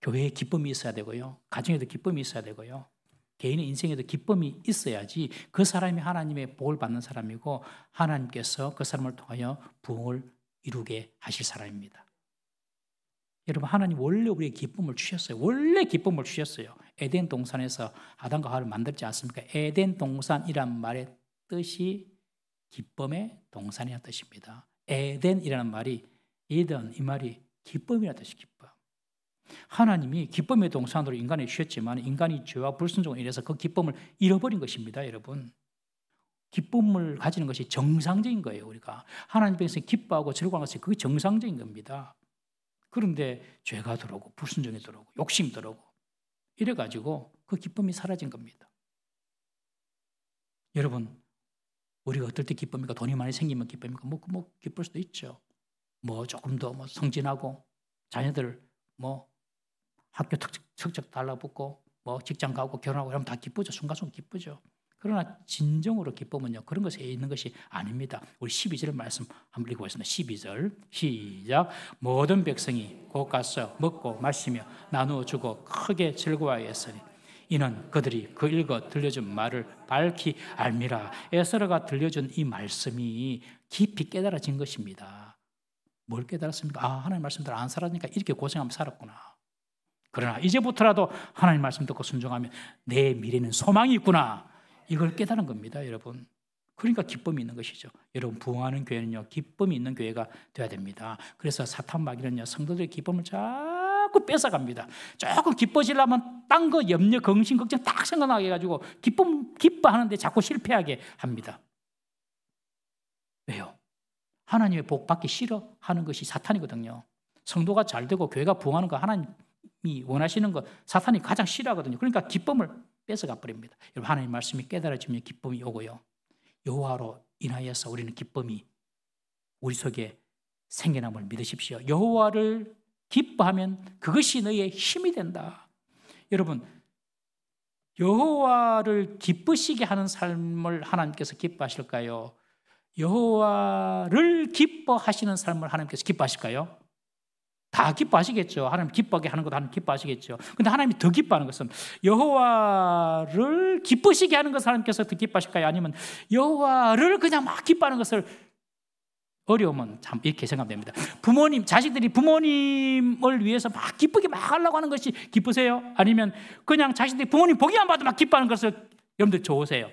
교회에 기쁨이 있어야 되고요, 가정에도 기쁨이 있어야 되고요, 개인의 인생에도 기쁨이 있어야지 그 사람이 하나님의 복을 받는 사람이고 하나님께서 그 사람을 통하여 부흥을 이루게 하실 사람입니다. 여러분, 하나님 원래 우리에게 기쁨을 주셨어요. 원래 기쁨을 주셨어요. 에덴 동산에서 아담과 하와를 만들지 않습니까? 에덴 동산이란 말의 뜻이 기쁨의 동산이라는 뜻입니다. 에덴이라는 말이, 에덴, 이 말이 기쁨이라는 뜻이 기쁨. 하나님이 기쁨의 동산으로 인간을 주셨지만 인간이 죄와 불순종을 인해서 그 기쁨을 잃어버린 것입니다. 여러분, 기쁨을 가지는 것이 정상적인 거예요. 우리가 하나님께서 기뻐하고 즐거워하는 것이 그게 정상적인 겁니다. 그런데 죄가 들어오고 불순종이 들어오고 욕심이 들어오고 이래가지고 그 기쁨이 사라진 겁니다. 여러분, 우리가 어떨 때 기쁩니까? 돈이 많이 생기면 기쁩니까? 뭐 기쁠 수도 있죠. 뭐 조금 더 성진하고 자녀들 학교 성적 달라붙고 직장 가고 결혼하고 이러면 다 기쁘죠. 순간순간 기쁘죠. 그러나 진정으로 기쁨은요, 그런 것에 있는 것이 아닙니다. 우리 12절 말씀 한번 읽어보겠습니다. 12절 시작. 모든 백성이 곧 가서 먹고 마시며 나누어 주고 크게 즐거워하였으니 이는 그들이 그 읽어 들려준 말을 밝히 알미라. 에스라가 들려준 이 말씀이 깊이 깨달아진 것입니다. 뭘 깨달았습니까? 하나님 말씀대로 안 살았으니까 이렇게 고생하며 살았구나. 그러나 이제부터라도 하나님 말씀 듣고 순종하면 내 미래는 소망이 있구나. 이걸 깨달은 겁니다, 여러분. 그러니까 기쁨이 있는 것이죠. 여러분, 부흥하는 교회는요, 기쁨이 있는 교회가 돼야 됩니다. 그래서 사탄 마귀는요, 성도들의 기쁨을 자꾸 뺏어갑니다. 조금 기뻐지려면 딴 거 염려, 걱심, 걱정 딱 생각나게 해가지고 기뻐하는데 자꾸 실패하게 합니다. 왜요? 하나님의 복 받기 싫어하는 것이 사탄이거든요. 성도가 잘 되고 교회가 부흥하는 거 하나님이 원하시는 거 사탄이 가장 싫어하거든요. 그러니까 기쁨을 뺏어가 버립니다. 여러분, 하나님 말씀이 깨달아지면 기쁨이 오고요. 여호와로 인하여서 우리는 기쁨이 우리 속에 생겨남을 믿으십시오. 여호와를 기뻐하면 그것이 너희의 힘이 된다. 여러분, 여호와를 기쁘시게 하는 삶을 하나님께서 기뻐하실까요? 여호와를 기뻐하시는 삶을 하나님께서 기뻐하실까요? 다 기뻐하시겠죠. 하나님 기뻐하게 하는 것도 하나님 기뻐하시겠죠. 근데 하나님이 더 기뻐하는 것은 여호와를 기쁘시게 하는 것을 하나님께서 더 기뻐하실까요? 아니면 여호와를 그냥 막 기뻐하는 것을 어려우면 참 이렇게 생각됩니다. 부모님, 자식들이 부모님을 위해서 막 기쁘게 막 하려고 하는 것이 기쁘세요? 아니면 그냥 자식들이 부모님 보기만 봐도 막 기뻐하는 것을 여러분들 좋으세요?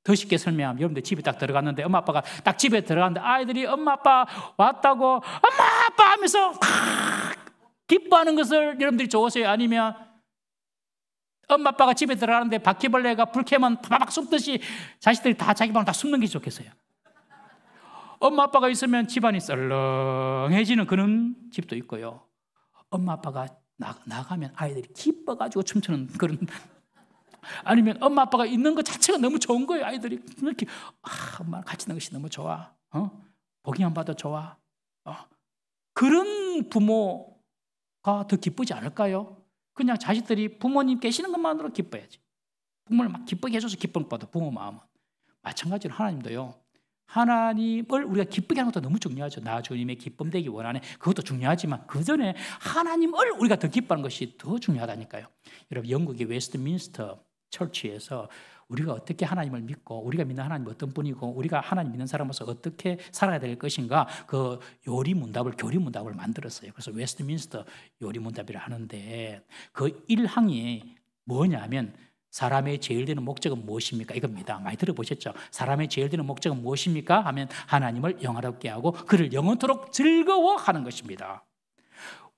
더 쉽게 설명하면 여러분들 집에 딱 들어갔는데 엄마 아빠가 딱 집에 들어갔는데 아이들이 엄마 아빠 왔다고 엄마 아빠 하면서 기뻐하는 것을 여러분들이 좋으세요? 아니면 엄마 아빠가 집에 들어가는데 바퀴벌레가 불 켜면 파박 쏟듯이 자식들이 다 자기 방을 다 숨는 게 좋겠어요? 엄마 아빠가 있으면 집안이 썰렁해지는 그런 집도 있고요. 엄마 아빠가 나가면 아이들이 기뻐가지고 춤추는 그런, 아니면 엄마 아빠가 있는 것 자체가 너무 좋은 거예요. 아이들이 이렇게 엄마랑 같이 있는 것이 너무 좋아. 보기만 봐도 좋아. 그런 부모가 더 기쁘지 않을까요? 그냥 자식들이 부모님 계시는 것만으로 기뻐야지. 부모를 막 기쁘게 해줘서 기쁜 것보다 부모 마음은. 마찬가지로 하나님도요, 하나님을 우리가 기쁘게 하는 것도 너무 중요하죠. 나 주님의 기쁨 되기 원하네. 그것도 중요하지만 그 전에 하나님을 우리가 더 기뻐하는 것이 더 중요하다니까요. 여러분, 영국의 웨스트민스터 철치에서 우리가 어떻게 하나님을 믿고 우리가 믿는 하나님이 어떤 분이고 우리가 하나님 믿는 사람으로서 어떻게 살아야 될 것인가, 그 교리문답을 만들었어요. 그래서 웨스트민스터 요리문답이라 하는데 그 1항이 뭐냐면 사람의 제일 되는 목적은 무엇입니까? 이겁니다. 많이 들어보셨죠? 사람의 제일 되는 목적은 무엇입니까? 하면 하나님을 영화롭게 하고 그를 영원토록 즐거워하는 것입니다.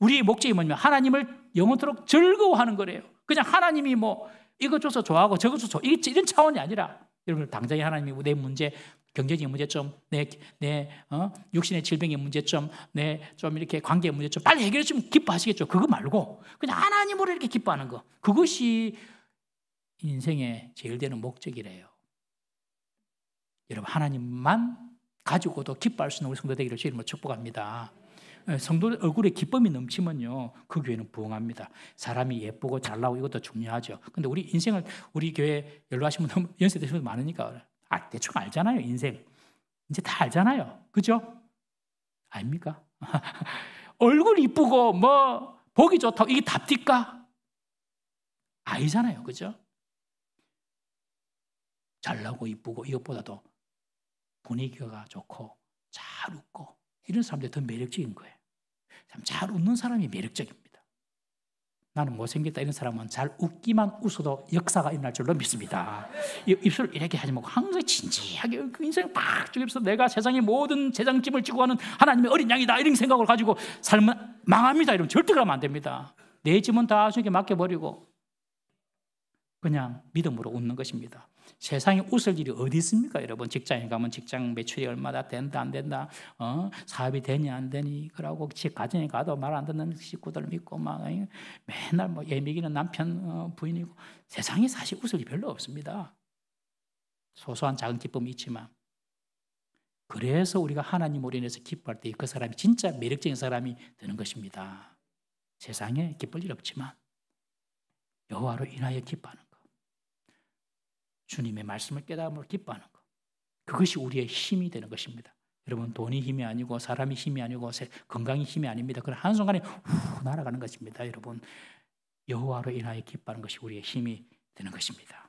우리의 목적이 뭐냐면 하나님을 영원토록 즐거워하는 거래요. 그냥 하나님이 뭐 이것 줘서 좋아하고 저것 줘서 이런 차원이 아니라, 여러분, 당장에 하나님이 내 문제, 경제적인 문제점, 내 육신의 질병의 문제점, 내 좀 이렇게 관계의 문제점 빨리 해결해 주면 기뻐하시겠죠. 그거 말고 그냥 하나님으로 이렇게 기뻐하는 거, 그것이 인생의 제일 되는 목적이래요. 여러분, 하나님만 가지고도 기뻐할 수 있는 우리 성도 되기를 주님으로 축복합니다. 성도 얼굴에 기쁨이 넘치면요, 그 교회는 부흥합니다. 사람이 예쁘고 잘나고 이것도 중요하죠. 근데 우리 인생을, 우리 교회 연로하신 분들, 연세 되신 분들 많으니까 대충 알잖아요. 인생 이제 다 알잖아요. 그죠? 아닙니까? 얼굴 이쁘고 뭐 보기 좋다고 이게 답니까? 아니잖아요. 그죠? 잘나고 이쁘고 이것보다도 분위기가 좋고 잘 웃고 이런 사람들이 더 매력적인 거예요. 참 잘 웃는 사람이 매력적입니다. 나는 못생겼다 이런 사람은 잘 웃기만 웃어도 역사가 일어날 줄로 믿습니다. 입술을 이렇게 하지 말고 항상 진지하게 인생을 팍 죽여서 내가 세상의 모든 재장짐을 지고 가는 하나님의 어린 양이다 이런 생각을 가지고 살면 망합니다. 이러면 절대 그러면 안 됩니다. 내 짐은 다 주님께 맡겨버리고 그냥 믿음으로 웃는 것입니다. 세상에 웃을 일이 어디 있습니까? 여러분, 직장에 가면 직장 매출이 얼마나 된다 안 된다, 사업이 되니 안 되니, 그러고 가정에 가도 말 안 듣는 식구들 믿고 막 맨날 뭐 예미기는 남편 부인이고, 세상에 사실 웃을 일이 별로 없습니다. 소소한 작은 기쁨이 있지만, 그래서 우리가 하나님으로 인해서 기뻐할 때 그 사람이 진짜 매력적인 사람이 되는 것입니다. 세상에 기쁠 일 없지만 여호와로 인하여 기뻐하는 것, 주님의 말씀을 깨달음으로 기뻐하는 것, 그것이 우리의 힘이 되는 것입니다. 여러분, 돈이 힘이 아니고 사람이 힘이 아니고 건강이 힘이 아닙니다. 그런 한순간에 날아가는 것입니다. 여러분, 여호와로 인하여 기뻐하는 것이 우리의 힘이 되는 것입니다.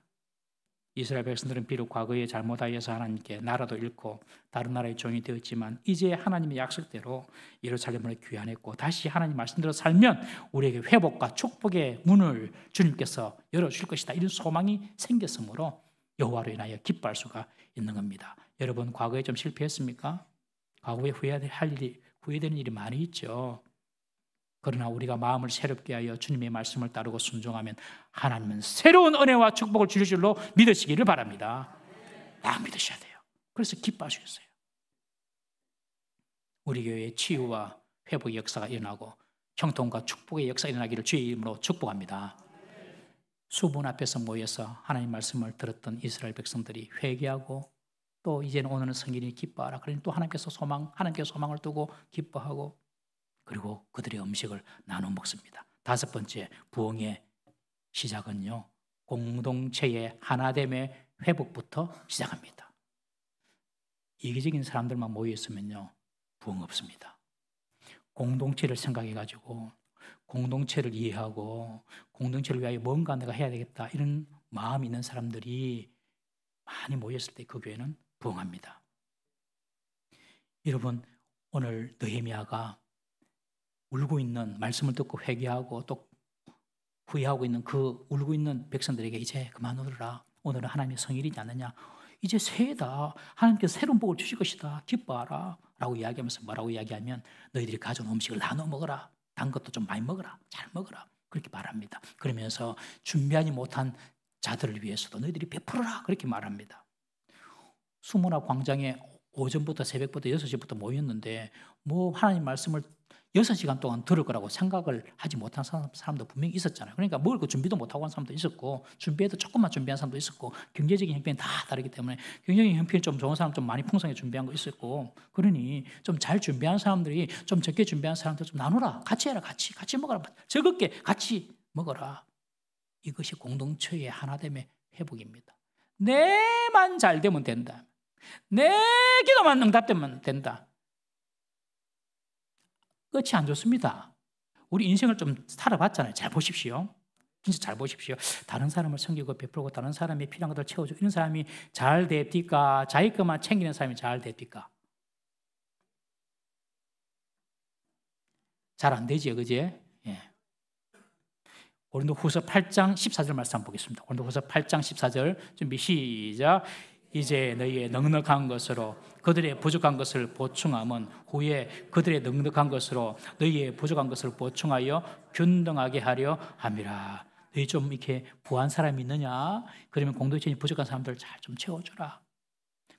이스라엘 백성들은 비록 과거에 잘못하여서 하나님께 나라도 잃고 다른 나라의 종이 되었지만 이제 하나님의 약속대로 예루살렘을 귀환했고 다시 하나님 말씀대로 살면 우리에게 회복과 축복의 문을 주님께서 열어주실 것이다. 이런 소망이 생겼으므로 여호와로 인하여 기뻐할 수가 있는 겁니다. 여러분 과거에 좀 실패했습니까? 과거에 후회되는 일이 많이 있죠. 그러나 우리가 마음을 새롭게 하여 주님의 말씀을 따르고 순종하면 하나님은 새로운 은혜와 축복을 주실 줄로 믿으시기를 바랍니다. 딱 믿으셔야 돼요. 그래서 기뻐하시겠어요. 우리 교회에 치유와 회복의 역사가 일어나고 형통과 축복의 역사가 일어나기를 주의 이름으로 축복합니다. 수분 앞에서 모여서 하나님 말씀을 들었던 이스라엘 백성들이 회개하고 또 이제는 오늘은 성인이 기뻐하라. 그러니 또 하나님께서 소망을 두고 기뻐하고 그리고 그들의 음식을 나눠 먹습니다. 5번째 부흥의 시작은요. 공동체의 하나됨의 회복부터 시작합니다. 이기적인 사람들만 모여 있으면요. 부흥 없습니다. 공동체를 생각해가지고 공동체를 이해하고 공동체를 위하여 뭔가 내가 해야 되겠다 이런 마음이 있는 사람들이 많이 모였을 때 그 교회는 부흥합니다. 여러분 오늘 느헤미야가 울고 있는 말씀을 듣고 회개하고 또 후회하고 있는 그 울고 있는 백성들에게 이제 그만 울어라. 오늘은 하나님의 성일이지 않느냐. 이제 새해다. 하나님께서 새로운 복을 주실 것이다. 기뻐하라. 라고 이야기하면서 뭐라고 이야기하면 너희들이 가져온 음식을 나눠 먹어라. 단 것도 좀 많이 먹어라. 잘 먹어라. 그렇게 말합니다. 그러면서 준비하지 못한 자들을 위해서도 너희들이 베풀어라. 그렇게 말합니다. 수문화 광장에 오전부터 새벽부터 6시부터 모였는데 뭐 하나님 말씀을 6시간 동안 들을 거라고 생각을 하지 못한 사람도 분명히 있었잖아요. 그러니까 먹을 거 준비도 못하고 한 사람도 있었고 준비해도 조금만 준비한 사람도 있었고 경제적인 형편이 다 다르기 때문에 경제적인 형편이 좀 좋은 사람 좀 많이 풍성하게 준비한 거 있었고 그러니 좀 잘 준비한 사람들이 좀 적게 준비한 사람들 좀 나누라. 같이 해라. 같이 먹어라. 적게 같이 먹어라. 이것이 공동체의 하나됨의 회복입니다. 내만 잘 되면 된다. 내 기도만 응답되면 된다. 끝이 안 좋습니다. 우리 인생을 좀 살아봤잖아요. 잘 보십시오. 진짜 잘 보십시오. 다른 사람을 섬기고 베풀고 다른 사람이 필요한 것들 채워주고 이런 사람이 잘 됩니까? 자기 것만 챙기는 사람이 잘 됩니까? 잘 안 되지요. 그제? 예. 고린도후서 8장 14절 말씀 한번 보겠습니다. 고린도후서 8장 14절 준비 시작. 이제 너희의 넉넉한 것으로 그들의 부족한 것을 보충함은 후에 그들의 넉넉한 것으로 너희의 부족한 것을 보충하여 균등하게 하려 함이라. 너희 좀 이렇게 부한 사람이 있느냐? 그러면 공동체에 부족한 사람들 잘 좀 채워줘라.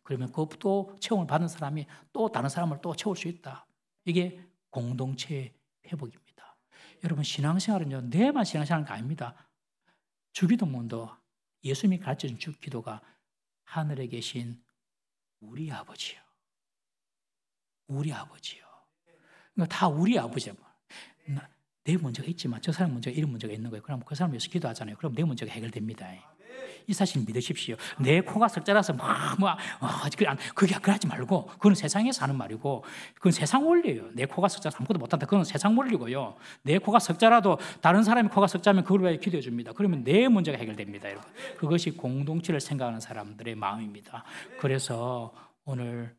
그러면 그것도 채움을 받은 사람이 또 다른 사람을 또 채울 수 있다. 이게 공동체의 회복입니다. 여러분 신앙생활은요 내만 신앙생활하는 게 아닙니다. 주기도문도 예수님이 가르쳐준 주기도가 하늘에 계신 우리 아버지요. 우리 아버지요. 그러니까 다 우리 아버지야. 내 문제가 있지만 저 사람 문제가 이런 문제가 있는 거예요. 그럼 그 사람 위해서 기도하잖아요. 그럼 내 문제가 해결됩니다. 이 사실 믿으십시오. 내 코가 석자라서 그게 하지 말고 그건 세상에서 하는 말이고 그건 세상 원리예요. 내 코가 석자라서 아무것도 못한다. 그건 세상 원리고요. 내 코가 석자라도 다른 사람이 코가 석자면 그걸 위해 기도해 줍니다. 그러면 내 문제가 해결됩니다. 여러분. 그것이 공동체를 생각하는 사람들의 마음입니다. 그래서 오늘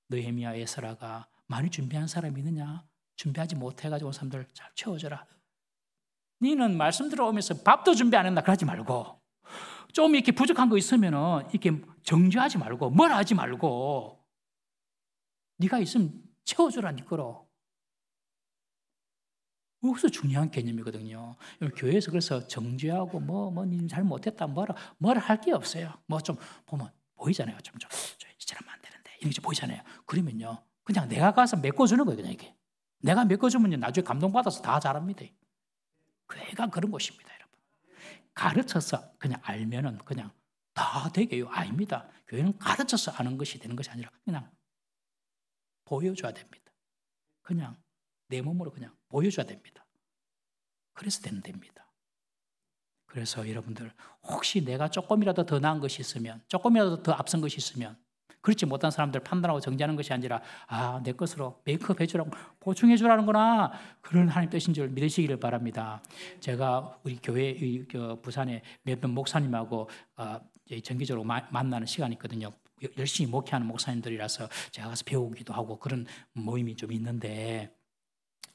느헤미야 에스라가 많이 준비한 사람이 있느냐? 준비하지 못해가지고 온 사람들 잘 채워줘라. 너는 말씀 들어오면서 밥도 준비 안 했나? 그러지 말고 좀 이렇게 부족한 거 있으면은 이렇게 정죄하지 말고 뭘 하지 말고 네가 있으면 채워줘라. 네 거로. 그것도 중요한 개념이거든요. 교회에서 그래서 정죄하고 니 잘못했다 뭐라 할 게 없어요. 뭐 좀 보면 보이잖아요. 좀 저러면 안 되는데 이런 게 좀 보이잖아요. 그러면요 그냥 내가 가서 메꿔주는 거예요. 그냥 이렇게 내가 메꿔주면 나중에 감동받아서 다 잘합니다. 교회가 그런 곳입니다. 가르쳐서 그냥 알면은 그냥 다 되게요. 아닙니다. 교회는 가르쳐서 아는 것이 되는 것이 아니라 그냥 보여줘야 됩니다. 그냥 내 몸으로 그냥 보여줘야 됩니다. 그래서 되는 됩니다. 그래서 여러분들 혹시 내가 조금이라도 더 나은 것이 있으면 조금이라도 더 앞선 것이 있으면 그렇지 못한 사람들 판단하고 정죄하는 것이 아니라 내 것으로 메이크업 해주라고 보충해 주라는구나. 그런 하나님 뜻인 줄 믿으시기를 바랍니다. 제가 우리 교회 부산에 몇몇 목사님하고 정기적으로 만나는 시간이 있거든요. 열심히 목회하는 목사님들이라서 제가 가서 배우기도 하고 그런 모임이 좀 있는데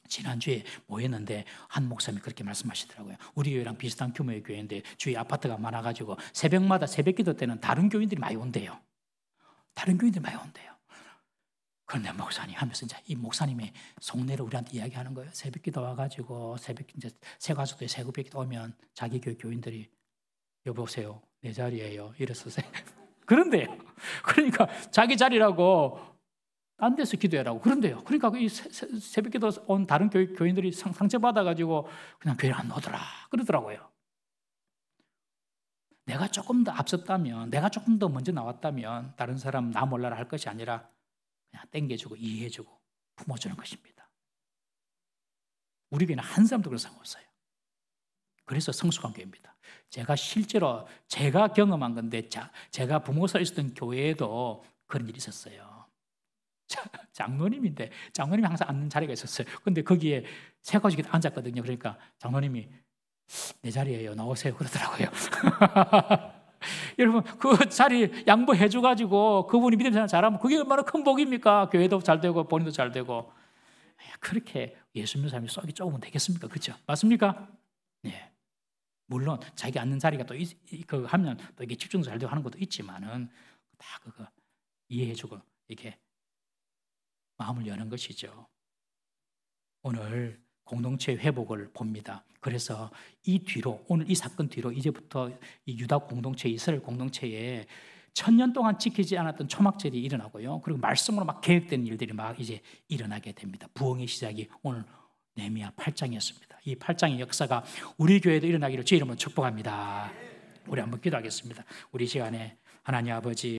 지난주에 모였는데 한 목사님이 그렇게 말씀하시더라고요. 우리 교회랑 비슷한 규모의 교회인데 주위에 아파트가 많아가지고 새벽마다 새벽기도 때는 다른 교인들이 많이 온대요. 다른 교인들이 많이 온대요. 그런데 목사님 하면서 이제 이 목사님의 속내를 우리한테 이야기하는 거예요. 새벽기도 와가지고 이제 새가족들이 새벽기도 오면 자기 교회 교인들이 여보세요, 내 자리예요. 이랬었어요. 그런데요. 그러니까 자기 자리라고 딴 데서 기도해라고 그런데요. 그러니까 이 새벽기도 온 다른 교인들이 상처받아가지고 그냥 교회를 안 오더라 그러더라고요. 내가 조금 더 앞섰다면, 내가 조금 더 먼저 나왔다면 다른 사람 나 몰라라 할 것이 아니라 그냥 땡겨주고 이해해주고 품어주는 것입니다. 우리 교회는 한 사람도 그런 사람 없어요. 그래서 성숙한 교회입니다. 제가 실제로 제가 경험한 건데 제가 부모서 있었던 교회에도 그런 일이 있었어요. 장로님인데 장로님이 항상 앉는 자리가 있었어요. 근데 거기에 세 가족이 앉았거든요. 그러니까 장로님이 내 자리예요. 나오세요. 그러더라고요. 여러분 그 자리 양보해줘가지고 그분이 믿음 생활 잘하면 그게 얼마나 큰 복입니까? 교회도 잘 되고 본인도 잘 되고. 그렇게 예수 믿는 사람이 썩이 좁으면 되겠습니까? 그렇죠? 맞습니까? 네. 물론 자기 앉는 자리가 또 그거 하면 또 이게 집중도 잘 되고 하는 것도 있지만은 다 그거 이해해주고 이렇게 마음을 여는 것이죠. 오늘 공동체 회복을 봅니다. 그래서 이 뒤로 오늘 이 사건 뒤로 이제부터 이 유다 공동체, 이스라엘 공동체에 1000년 동안 지키지 않았던 초막절이 일어나고요. 그리고 말씀으로 막 계획된 일들이 막 이제 일어나게 됩니다. 부흥의 시작이 오늘 느헤미야 8장이었습니다. 이 8장의 역사가 우리 교회도 일어나기를 주의 이름으로 축복합니다. 우리 한번 기도하겠습니다. 우리 시간에 하나님 아버지